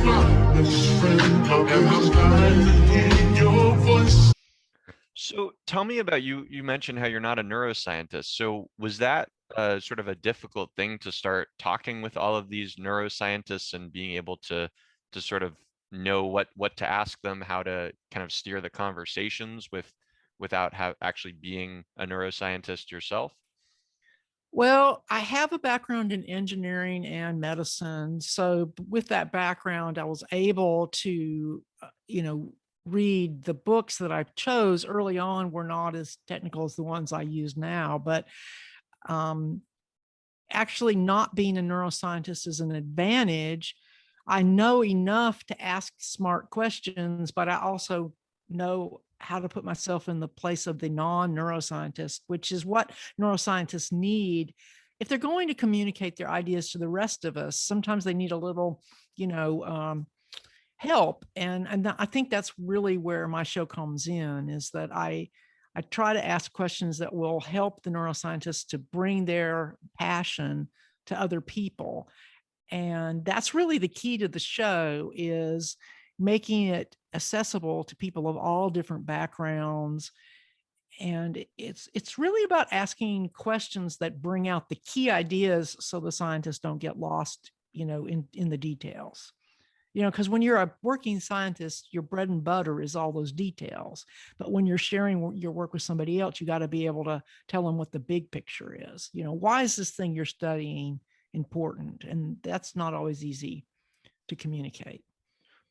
my best friend, and I'm dying to hear your voice. So tell me about you. You mentioned how you're not a neuroscientist. So was that sort of a difficult thing to start talking with all of these neuroscientists and being able to sort of know what to ask them, how to kind of steer the conversations without actually being a neuroscientist yourself? Well, I have a background in engineering and medicine. So with that background, I was able to, read the books that I chose early on were not as technical as the ones I use now, but um, actually not being a neuroscientist is an advantage. I know enough to ask smart questions, but I also know how to put myself in the place of the non-neuroscientist, which is what neuroscientists need. If they're going to communicate their ideas to the rest of us, sometimes they need a little, you know, help. And I think that's really where my show comes in, is that I try to ask questions that will help the neuroscientists to bring their passion to other people. And that's really the key to the show, is making it accessible to people of all different backgrounds. And it's really about asking questions that bring out the key ideas so the scientists don't get lost, in the details. Because when you're a working scientist, your bread and butter is all those details. But when you're sharing your work with somebody else, you got to be able to tell them what the big picture is. Why is this thing you're studying important? And that's not always easy to communicate.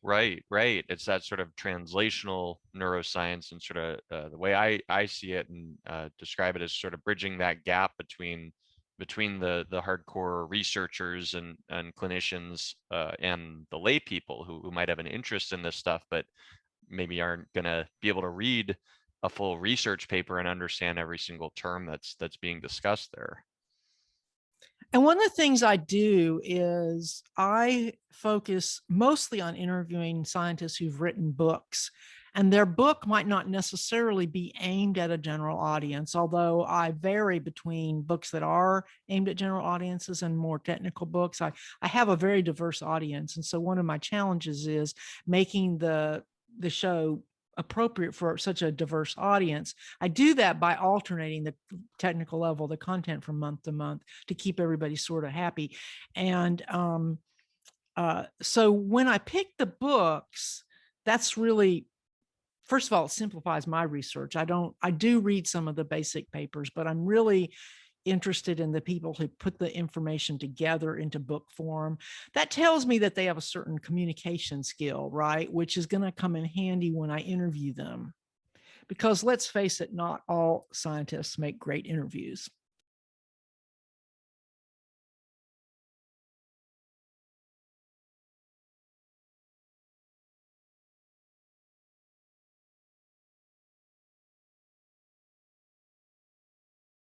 Right, right. It's that sort of translational neuroscience, and sort of the way I see it and describe it as sort of bridging that gap between the hardcore researchers and clinicians and the lay people who might have an interest in this stuff, but maybe aren't going to be able to read a full research paper and understand every single term that's being discussed there. And one of the things I do is I focus mostly on interviewing scientists who've written books. And their book might not necessarily be aimed at a general audience, although I vary between books that are aimed at general audiences and more technical books. I have a very diverse audience. And so one of my challenges is making the show appropriate for such a diverse audience. I do that by alternating the technical level, the content from month to month, to keep everybody sort of happy. And so when I pick the books, that's really, first of all, it simplifies my research. I do read some of the basic papers, but I'm really interested in the people who put the information together into book form. That tells me that they have a certain communication skill, right? Which is going to come in handy when I interview them. Because let's face it, not all scientists make great interviews.